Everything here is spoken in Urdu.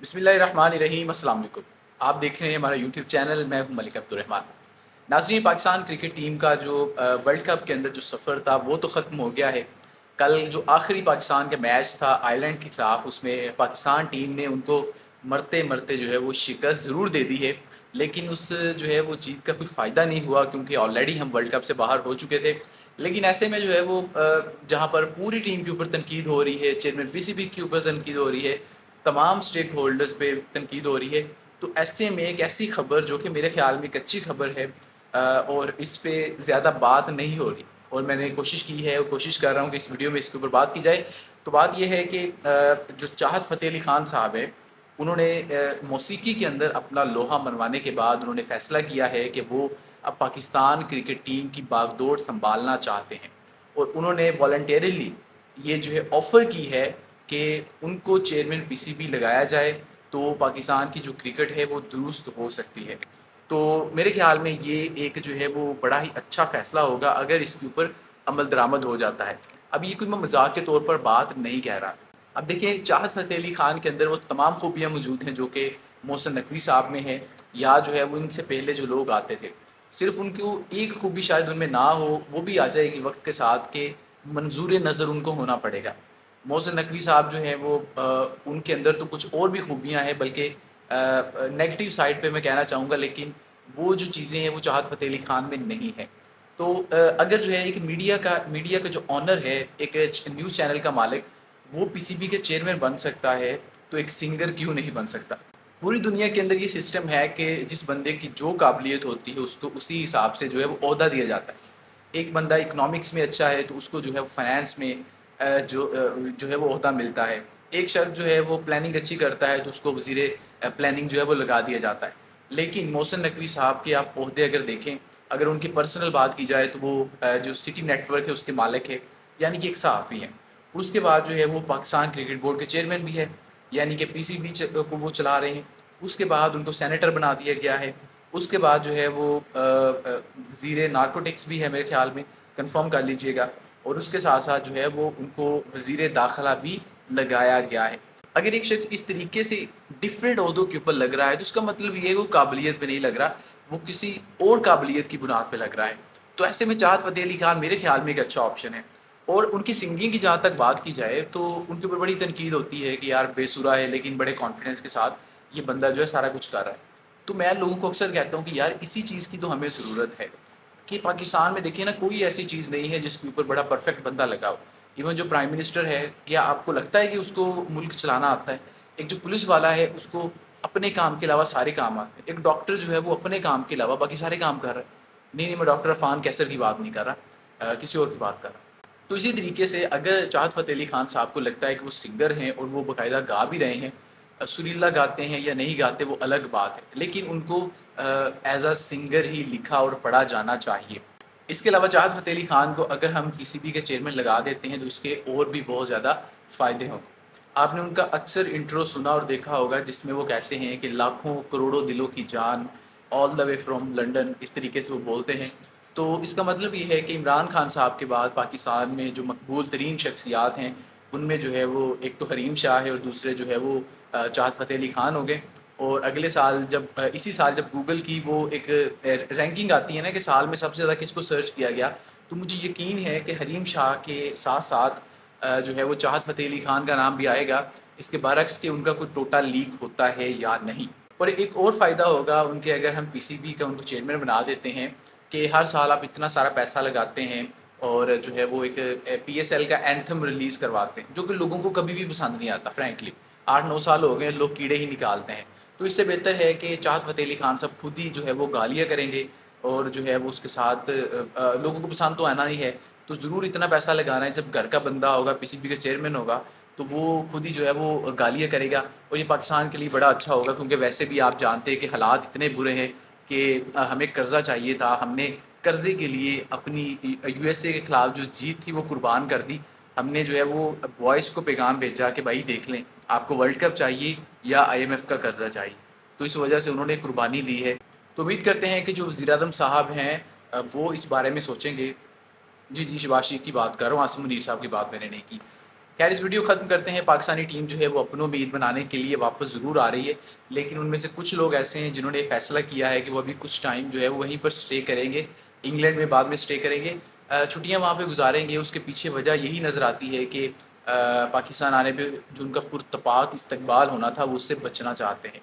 بسم اللہ الرحمن الرحیم، السلام علیکم۔ آپ دیکھ رہے ہیں ہمارا یوٹیوب چینل، میں ہوں ملک عبدالرحمن۔ ناظرین، پاکستان کرکٹ ٹیم کا جو ورلڈ کپ کے اندر جو سفر تھا وہ تو ختم ہو گیا ہے۔ کل جو آخری پاکستان کا میچ تھا آئرلینڈ کے خلاف، اس میں پاکستان ٹیم نے ان کو مرتے مرتے جو ہے وہ شکست ضرور دے دی ہے، لیکن اس جو ہے وہ جیت کا کوئی فائدہ نہیں ہوا، کیونکہ آلریڈی ہم ورلڈ کپ سے باہر ہو چکے تھے۔ لیکن ایسے میں جو ہے وہ جہاں پر پوری ٹیم کے اوپر تنقید ہو رہی ہے، چیئرمین پی سی بی کے اوپر تنقید ہو رہی ہے، تمام اسٹیک ہولڈرز پہ تنقید ہو رہی ہے، تو ایسے میں ایک ایسی خبر جو کہ میرے خیال میں ایک اچھی خبر ہے، اور اس پہ زیادہ بات نہیں ہو رہی، اور میں نے کوشش کی ہے اور کوشش کر رہا ہوں کہ اس ویڈیو میں اس کے اوپر بات کی جائے۔ تو بات یہ ہے کہ جو چاہت فتح علی خان صاحب ہے، انہوں نے موسیقی کے اندر اپنا لوہا منوانے کے بعد انہوں نے فیصلہ کیا ہے کہ وہ اب پاکستان کرکٹ ٹیم کی باغ دوڑ سنبھالنا چاہتے ہیں، اور انہوں نے والنٹیرلی یہ جو ہے آفر کی ہے کہ ان کو چیئرمین پی سی بی لگایا جائے تو پاکستان کی جو کرکٹ ہے وہ درست ہو سکتی ہے۔ تو میرے خیال میں یہ ایک جو ہے وہ بڑا ہی اچھا فیصلہ ہوگا اگر اس کے اوپر عمل درآمد ہو جاتا ہے۔ اب یہ کوئی میں مذاق کے طور پر بات نہیں کہہ رہا۔ اب دیکھیں، چاہت فتح علی خان کے اندر وہ تمام خوبیاں موجود ہیں جو کہ محسن نقوی صاحب میں ہیں، یا جو ہے وہ ان سے پہلے جو لوگ آتے تھے۔ صرف ان کو ایک خوبی شاید ان میں نہ ہو، وہ بھی آ جائے گی وقت کے ساتھ، کہ منظور نظر ان کو ہونا پڑے گا۔ محسن نقوی صاحب جو ہیں وہ ان کے اندر تو کچھ اور بھی خوبیاں ہیں، بلکہ نیگیٹو سائڈ پہ میں کہنا چاہوں گا، لیکن وہ جو چیزیں ہیں وہ چاہت فتح علی خان میں نہیں ہیں۔ تو اگر جو ہے ایک میڈیا کا جو آنر ہے، ایک نیوز چینل کا مالک، وہ پی سی بی کے چیئرمین بن سکتا ہے، تو ایک سنگر کیوں نہیں بن سکتا؟ پوری دنیا کے اندر یہ سسٹم ہے کہ جس بندے کی جو قابلیت ہوتی ہے اس کو اسی حساب سے جو ہے وہ عہدہ دیا جاتا ہے۔ ایک بندہ اکنامکس میں اچھا ہے تو اس کو جو ہے فائنانس میں جو ہے وہ عہدہ ملتا ہے۔ ایک شخص جو ہے وہ پلاننگ اچھی کرتا ہے تو اس کو وزیر پلاننگ جو ہے وہ لگا دیا جاتا ہے۔ لیکن محسن نقوی صاحب کے آپ عہدے اگر دیکھیں، اگر ان کی پرسنل بات کی جائے تو وہ جو سٹی نیٹ ورک ہے اس کے مالک ہے، یعنی کہ ایک صحافی ہیں۔ اس کے بعد جو ہے وہ پاکستان کرکٹ بورڈ کے چیئرمین بھی ہے، یعنی کہ پی سی بی کو وہ چلا رہے ہیں۔ اس کے بعد ان کو سینیٹر بنا دیا گیا ہے۔ اس کے بعد جو ہے وہ وزیر نارکوٹکس بھی ہے میرے خیال میں، کنفرم کر لیجئے گا، اور اس کے ساتھ ساتھ جو ہے وہ ان کو وزیر داخلہ بھی لگایا گیا ہے۔ اگر ایک شخص اس طریقے سے ڈفرینٹ عہدوں کے اوپر لگ رہا ہے تو اس کا مطلب یہ ہے وہ قابلیت پہ نہیں لگ رہا، وہ کسی اور قابلیت کی بنیاد پہ لگ رہا ہے۔ تو ایسے میں چاہت فتح علی خان میرے خیال میں ایک اچھا آپشن ہے۔ اور ان کی سنگنگ کی جہاں تک بات کی جائے تو ان کے اوپر بڑی تنقید ہوتی ہے کہ یار بے سرا ہے، لیکن بڑے کانفیڈنس کے ساتھ یہ بندہ جو ہے سارا کچھ کر رہا ہے۔ تو میں لوگوں کو اکثر کہتا ہوں کہ یار اسی چیز کی تو ہمیں ضرورت ہے، کہ پاکستان میں دیکھیں نا، کوئی ایسی چیز نہیں ہے جس کے اوپر بڑا پرفیکٹ بندہ لگا ہو۔ ایون جو پرائم منسٹر ہے، کیا آپ کو لگتا ہے کہ اس کو ملک چلانا آتا ہے؟ ایک جو پولیس والا ہے اس کو اپنے کام کے علاوہ سارے کام آتے ہیں۔ ایک ڈاکٹر جو ہے وہ اپنے کام کے علاوہ باقی سارے کام کر رہا ہے۔ نہیں، میں ڈاکٹر عرفان کیسر کی بات نہیں کر رہا، کسی اور کی بات کر رہا ہوں۔ تو اسی طریقے سے اگر چاہت فتح علی خان صاحب کو لگتا ہے کہ وہ سنگر ہیں اور وہ باقاعدہ گا بھی رہے ہیں، سریلا گاتے ہیں یا نہیں گاتے وہ الگ بات ہے، لیکن ان کو ایز اے سنگر ہی لکھا اور پڑھا جانا چاہیے۔ اس کے علاوہ چاہت فتح علی خان کو اگر ہم پی سی بی کے چیئرمین لگا دیتے ہیں تو اس کے اور بھی بہت زیادہ فائدے ہوں گے۔ آپ نے ان کا اکثر انٹرو سنا اور دیکھا ہوگا جس میں وہ کہتے ہیں کہ لاکھوں کروڑوں دلوں کی جان، آل دا وے فرام لنڈن، اس طریقے سے وہ بولتے ہیں۔ تو اس کا مطلب یہ ہے کہ عمران خان صاحب کے بعد پاکستان میں جو مقبول ترین شخصیات ہیں ان میں جو ہے وہ ایک تو حریم شاہ ہے، اور دوسرے جو ہے وہ چاہت فتح علی خان ہو گئے۔ اور اگلے سال جب اسی سال جب گوگل کی وہ ایک رینکنگ آتی ہے نا کہ سال میں سب سے زیادہ کس کو سرچ کیا گیا، تو مجھے یقین ہے کہ حریم شاہ کے ساتھ ساتھ جو ہے وہ چاہت فتح علی خان کا نام بھی آئے گا، اس کے برعکس کہ ان کا کوئی ٹوٹا لیک ہوتا ہے یا نہیں۔ اور ایک اور فائدہ ہوگا ان کے، اگر ہم پی سی بی کا ان کو چیئرمین بنا دیتے ہیں، کہ ہر سال آپ اتنا سارا پیسہ لگاتے ہیں اور جو ہے وہ ایک پی ایس ایل کا اینتھم ریلیز کرواتے ہیں جو کہ لوگوں کو کبھی بھی پسند نہیں آتا، فرینکلی 8-9 سال ہو گئے لوگ کیڑے ہی نکالتے ہیں۔ تو اس سے بہتر ہے کہ چاہت فتح علی خان صاحب خود ہی جو ہے وہ گالیاں کریں گے، اور جو ہے وہ اس کے ساتھ لوگوں کو پسند تو آنا ہی ہے، تو ضرور اتنا پیسہ لگانا ہے، جب گھر کا بندہ ہوگا پی سی بی کا چیئرمین ہوگا تو وہ خود ہی جو ہے وہ گالیاں کرے گا، اور یہ پاکستان کے لیے بڑا اچھا ہوگا، کیونکہ ویسے بھی آپ جانتے ہیں کہ حالات اتنے برے ہیں کہ ہمیں قرضہ چاہیے تھا، ہم نے قرضے کے لیے اپنی یو ایس اے کے خلاف جو جیت تھی وہ قربان کر دی۔ ہم نے جو ہے وہ وائس کو پیغام بھیجا کہ بھائی دیکھ لیں، آپ کو ورلڈ کپ چاہیے یا آئی ایم ایف کا قرضہ چاہیے، تو اس وجہ سے انہوں نے قربانی دی ہے۔ تو امید کرتے ہیں کہ جو وزیر اعظم صاحب ہیں وہ اس بارے میں سوچیں گے۔ جی شباز شریف کی بات کر رہا ہوں، عاصم منیر صاحب کی بات میں نے نہیں کی۔ خیر اس ویڈیو ختم کرتے ہیں. پاکستانی ٹیم جو ہے وہ اپنوں میں عید منانے کے لیے واپس ضرور آ رہی ہے، لیکن ان میں سے کچھ لوگ ایسے ہیں جنہوں نے فیصلہ کیا ہے کہ وہ ابھی کچھ ٹائم جو ہے وہ وہیں پر سٹے کریں گے، انگلینڈ میں بعد میں سٹے کریں گے، چھٹیاں وہاں پہ گزاریں گے. اس کے پیچھے وجہ یہی نظر آتی ہے کہ پاکستان آنے پہ جو ان کا پرتپاک استقبال ہونا تھا وہ اس سے بچنا چاہتے ہیں.